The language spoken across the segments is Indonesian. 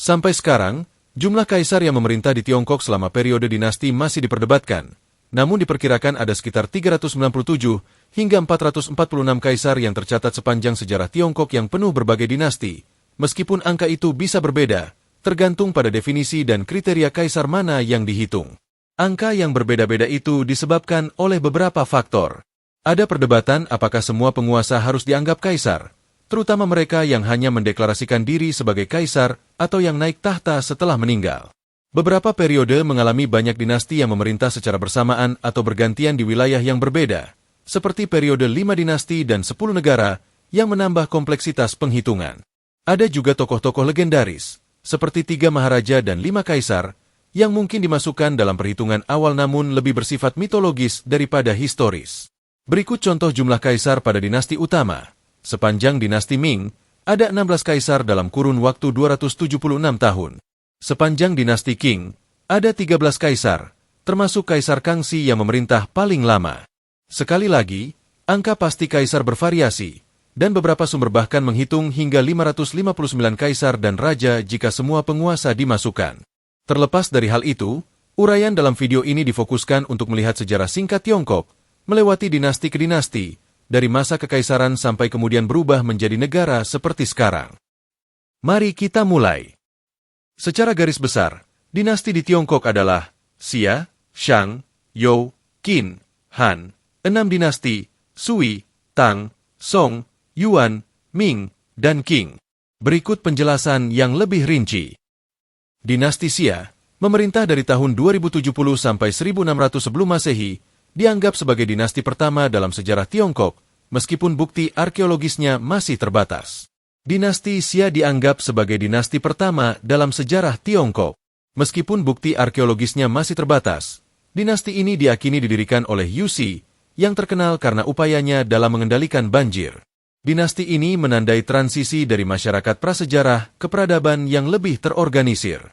Sampai sekarang, jumlah kaisar yang memerintah di Tiongkok selama periode dinasti masih diperdebatkan. Namun diperkirakan ada sekitar 397 hingga 446 kaisar yang tercatat sepanjang sejarah Tiongkok yang penuh berbagai dinasti. Meskipun angka itu bisa berbeda, tergantung pada definisi dan kriteria kaisar mana yang dihitung. Angka yang berbeda-beda itu disebabkan oleh beberapa faktor. Ada perdebatan apakah semua penguasa harus dianggap kaisar, terutama mereka yang hanya mendeklarasikan diri sebagai kaisar atau yang naik tahta setelah meninggal. Beberapa periode mengalami banyak dinasti yang memerintah secara bersamaan atau bergantian di wilayah yang berbeda, seperti periode 5 dinasti dan 10 negara yang menambah kompleksitas penghitungan. Ada juga tokoh-tokoh legendaris, seperti 3 maharaja dan 5 kaisar, yang mungkin dimasukkan dalam perhitungan awal namun lebih bersifat mitologis daripada historis. Berikut contoh jumlah kaisar pada dinasti utama. Sepanjang dinasti Ming, ada 16 kaisar dalam kurun waktu 276 tahun. Sepanjang dinasti Qing, ada 13 kaisar, termasuk Kaisar Kangxi yang memerintah paling lama. Sekali lagi, angka pasti kaisar bervariasi, dan beberapa sumber bahkan menghitung hingga 559 kaisar dan raja jika semua penguasa dimasukkan. Terlepas dari hal itu, uraian dalam video ini difokuskan untuk melihat sejarah singkat Tiongkok, melewati dinasti ke dinasti, dari masa kekaisaran sampai kemudian berubah menjadi negara seperti sekarang. Mari kita mulai. Secara garis besar, dinasti di Tiongkok adalah Xia, Shang, You, Qin, Han, 6 dinasti, Sui, Tang, Song, Yuan, Ming, dan Qing. Berikut penjelasan yang lebih rinci. Dinasti Xia, memerintah dari tahun 2070 sampai 1600 sebelum Masehi, dianggap sebagai dinasti pertama dalam sejarah Tiongkok, meskipun bukti arkeologisnya masih terbatas. Dinasti Xia dianggap sebagai dinasti pertama dalam sejarah Tiongkok. Meskipun bukti arkeologisnya masih terbatas, dinasti ini diyakini didirikan oleh Yuxi, yang terkenal karena upayanya dalam mengendalikan banjir. Dinasti ini menandai transisi dari masyarakat prasejarah ke peradaban yang lebih terorganisir.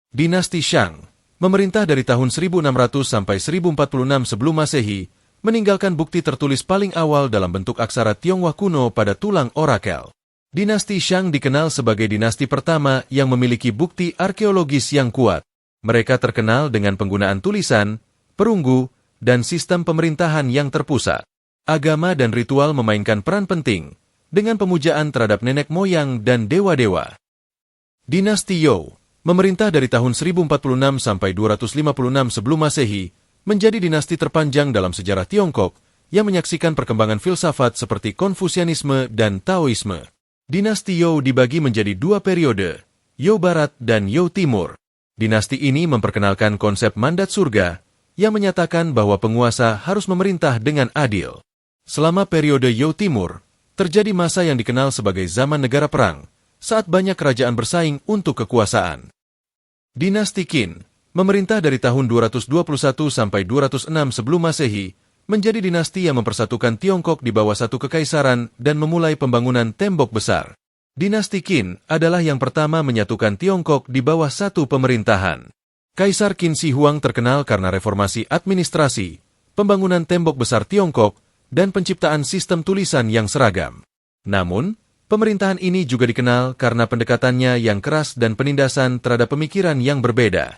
Dinasti Shang, memerintah dari tahun 1600 sampai 1046 sebelum Masehi, meninggalkan bukti tertulis paling awal dalam bentuk aksara Tionghoa kuno pada tulang orakel. Dinasti Shang dikenal sebagai dinasti pertama yang memiliki bukti arkeologis yang kuat. Mereka terkenal dengan penggunaan tulisan, perunggu, dan sistem pemerintahan yang terpusat. Agama dan ritual memainkan peran penting, dengan pemujaan terhadap nenek moyang dan dewa-dewa. Dinasti You, memerintah dari tahun 1046 sampai 256 sebelum Masehi, menjadi dinasti terpanjang dalam sejarah Tiongkok yang menyaksikan perkembangan filsafat seperti Konfusianisme dan Taoisme. Dinasti You dibagi menjadi 2 periode, You Barat dan You Timur. Dinasti ini memperkenalkan konsep mandat surga, yang menyatakan bahwa penguasa harus memerintah dengan adil. Selama periode You Timur, terjadi masa yang dikenal sebagai zaman negara perang, saat banyak kerajaan bersaing untuk kekuasaan. Dinasti Qin, memerintah dari tahun 221 sampai 206 sebelum Masehi, menjadi dinasti yang mempersatukan Tiongkok di bawah satu kekaisaran dan memulai pembangunan tembok besar. Dinasti Qin adalah yang pertama menyatukan Tiongkok di bawah satu pemerintahan. Kaisar Qin Shi Huang terkenal karena reformasi administrasi, pembangunan tembok besar Tiongkok, dan penciptaan sistem tulisan yang seragam. Namun, pemerintahan ini juga dikenal karena pendekatannya yang keras dan penindasan terhadap pemikiran yang berbeda.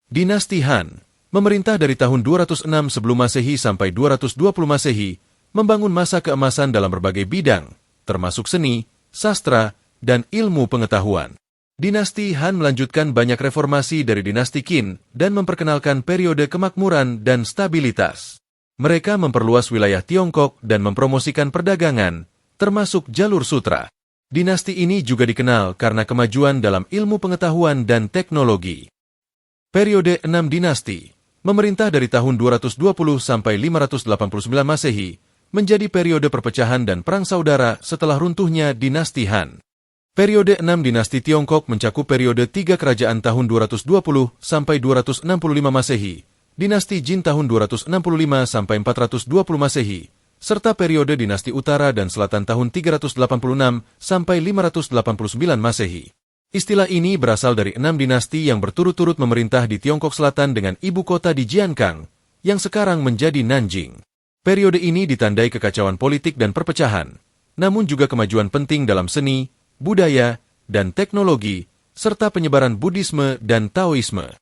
Dinasti Han, memerintah dari tahun 206 sebelum Masehi sampai 220 Masehi, membangun masa keemasan dalam berbagai bidang, termasuk seni, sastra, dan ilmu pengetahuan. Dinasti Han melanjutkan banyak reformasi dari dinasti Qin dan memperkenalkan periode kemakmuran dan stabilitas. Mereka memperluas wilayah Tiongkok dan mempromosikan perdagangan, termasuk jalur sutra. Dinasti ini juga dikenal karena kemajuan dalam ilmu pengetahuan dan teknologi. Periode 6 dinasti, memerintah dari tahun 220 sampai 589 Masehi, menjadi periode perpecahan dan perang saudara setelah runtuhnya dinasti Han. Periode 6 dinasti Tiongkok mencakup periode 3 kerajaan tahun 220 sampai 265 Masehi, dinasti Jin tahun 265 sampai 420 Masehi, serta periode dinasti Utara dan Selatan tahun 386 sampai 589 Masehi. Istilah ini berasal dari 6 dinasti yang berturut-turut memerintah di Tiongkok Selatan dengan ibu kota di Jiankang, yang sekarang menjadi Nanjing. Periode ini ditandai kekacauan politik dan perpecahan, namun juga kemajuan penting dalam seni, budaya, dan teknologi, serta penyebaran Buddhisme dan Taoisme.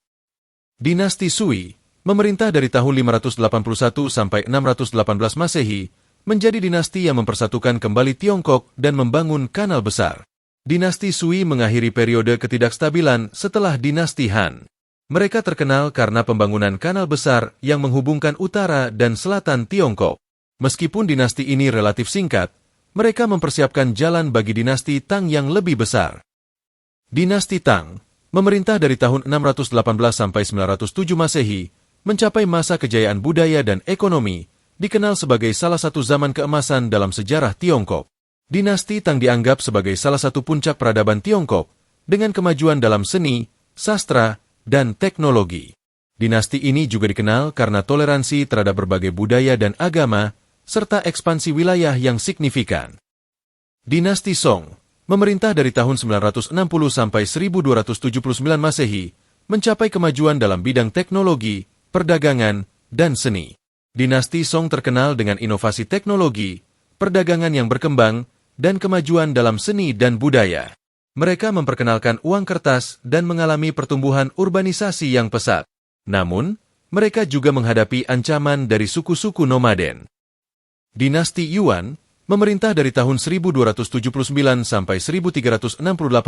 Dinasti Sui, memerintah dari tahun 581 sampai 618 Masehi, menjadi dinasti yang mempersatukan kembali Tiongkok dan membangun kanal besar. Dinasti Sui mengakhiri periode ketidakstabilan setelah dinasti Han. Mereka terkenal karena pembangunan kanal besar yang menghubungkan utara dan selatan Tiongkok. Meskipun dinasti ini relatif singkat, mereka mempersiapkan jalan bagi dinasti Tang yang lebih besar. Dinasti Tang, memerintah dari tahun 618 sampai 907 Masehi, mencapai masa kejayaan budaya dan ekonomi, dikenal sebagai salah satu zaman keemasan dalam sejarah Tiongkok. Dinasti Tang dianggap sebagai salah satu puncak peradaban Tiongkok, dengan kemajuan dalam seni, sastra, dan teknologi. Dinasti ini juga dikenal karena toleransi terhadap berbagai budaya dan agama, serta ekspansi wilayah yang signifikan. Dinasti Song, memerintah dari tahun 960 sampai 1279 Masehi, mencapai kemajuan dalam bidang teknologi, perdagangan, dan seni. Dinasti Song terkenal dengan inovasi teknologi, perdagangan yang berkembang, dan kemajuan dalam seni dan budaya. Mereka memperkenalkan uang kertas dan mengalami pertumbuhan urbanisasi yang pesat. Namun, mereka juga menghadapi ancaman dari suku-suku nomaden. Dinasti Yuan, memerintah dari tahun 1279 sampai 1368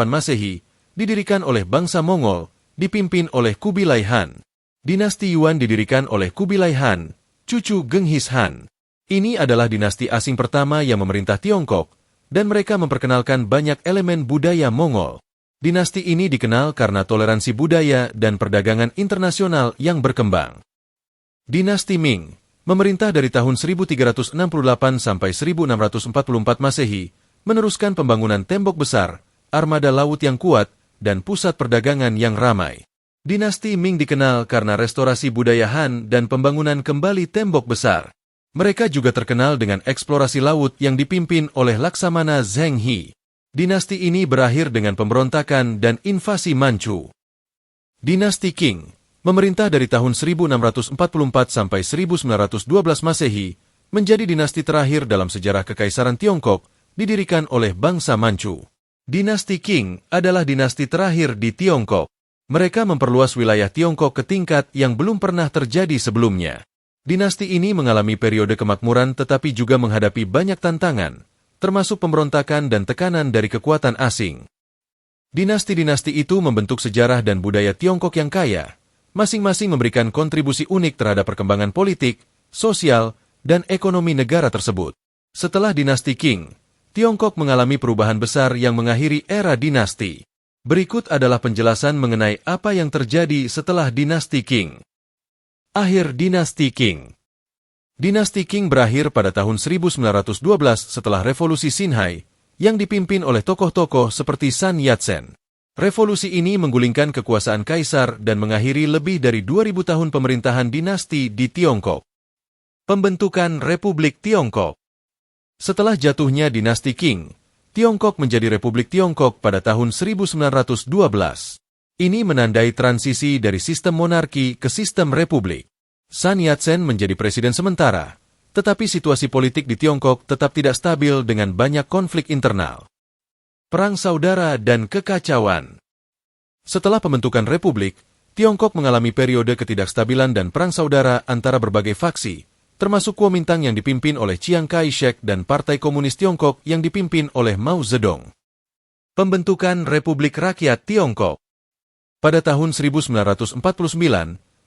Masehi, didirikan oleh bangsa Mongol, dipimpin oleh Kubilai Han. Dinasti Yuan didirikan oleh Kubilai Han, cucu Genghis Han. Ini adalah dinasti asing pertama yang memerintah Tiongkok, dan mereka memperkenalkan banyak elemen budaya Mongol. Dinasti ini dikenal karena toleransi budaya dan perdagangan internasional yang berkembang. Dinasti Ming, memerintah dari tahun 1368 sampai 1644 Masehi, meneruskan pembangunan tembok besar, armada laut yang kuat, dan pusat perdagangan yang ramai. Dinasti Ming dikenal karena restorasi budaya Han dan pembangunan kembali tembok besar. Mereka juga terkenal dengan eksplorasi laut yang dipimpin oleh Laksamana Zheng He. Dinasti ini berakhir dengan pemberontakan dan invasi Manchu. Dinasti Qing, memerintah dari tahun 1644 sampai 1912 Masehi, menjadi dinasti terakhir dalam sejarah Kekaisaran Tiongkok, didirikan oleh bangsa Manchu. Dinasti Qing adalah dinasti terakhir di Tiongkok. Mereka memperluas wilayah Tiongkok ke tingkat yang belum pernah terjadi sebelumnya. Dinasti ini mengalami periode kemakmuran tetapi juga menghadapi banyak tantangan, termasuk pemberontakan dan tekanan dari kekuatan asing. Dinasti-dinasti itu membentuk sejarah dan budaya Tiongkok yang kaya, masing-masing memberikan kontribusi unik terhadap perkembangan politik, sosial, dan ekonomi negara tersebut. Setelah dinasti Qing, Tiongkok mengalami perubahan besar yang mengakhiri era dinasti. Berikut adalah penjelasan mengenai apa yang terjadi setelah dinasti Qing. Akhir dinasti Qing. Dinasti Qing berakhir pada tahun 1912 setelah Revolusi Xinhai, yang dipimpin oleh tokoh-tokoh seperti Sun Yat-sen. Revolusi ini menggulingkan kekuasaan kaisar dan mengakhiri lebih dari 2000 tahun pemerintahan dinasti di Tiongkok. Pembentukan Republik Tiongkok. Setelah jatuhnya dinasti Qing, Tiongkok menjadi Republik Tiongkok pada tahun 1912. Ini menandai transisi dari sistem monarki ke sistem republik. Sun Yat-sen menjadi presiden sementara, tetapi situasi politik di Tiongkok tetap tidak stabil dengan banyak konflik internal. Perang saudara dan kekacauan. Setelah pembentukan republik, Tiongkok mengalami periode ketidakstabilan dan perang saudara antara berbagai faksi, termasuk Kuomintang yang dipimpin oleh Chiang Kai-shek dan Partai Komunis Tiongkok yang dipimpin oleh Mao Zedong. Pembentukan Republik Rakyat Tiongkok. Pada tahun 1949,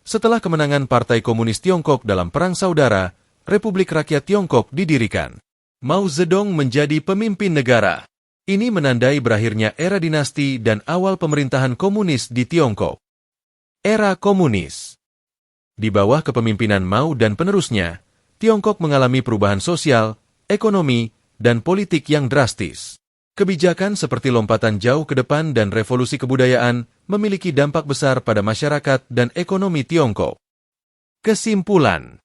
setelah kemenangan Partai Komunis Tiongkok dalam Perang Saudara, Republik Rakyat Tiongkok didirikan. Mao Zedong menjadi pemimpin negara. Ini menandai berakhirnya era dinasti dan awal pemerintahan komunis di Tiongkok. Era komunis. Di bawah kepemimpinan Mao dan penerusnya, Tiongkok mengalami perubahan sosial, ekonomi, dan politik yang drastis. Kebijakan seperti lompatan jauh ke depan dan revolusi kebudayaan memiliki dampak besar pada masyarakat dan ekonomi Tiongkok. Kesimpulan.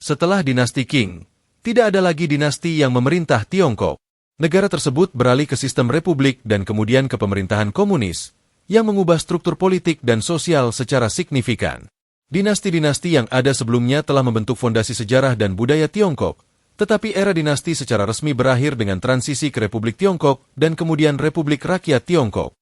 Setelah dinasti Qing, tidak ada lagi dinasti yang memerintah Tiongkok. Negara tersebut beralih ke sistem republik dan kemudian ke pemerintahan komunis, yang mengubah struktur politik dan sosial secara signifikan. Dinasti-dinasti yang ada sebelumnya telah membentuk fondasi sejarah dan budaya Tiongkok, tetapi era dinasti secara resmi berakhir dengan transisi ke Republik Tiongkok dan kemudian Republik Rakyat Tiongkok.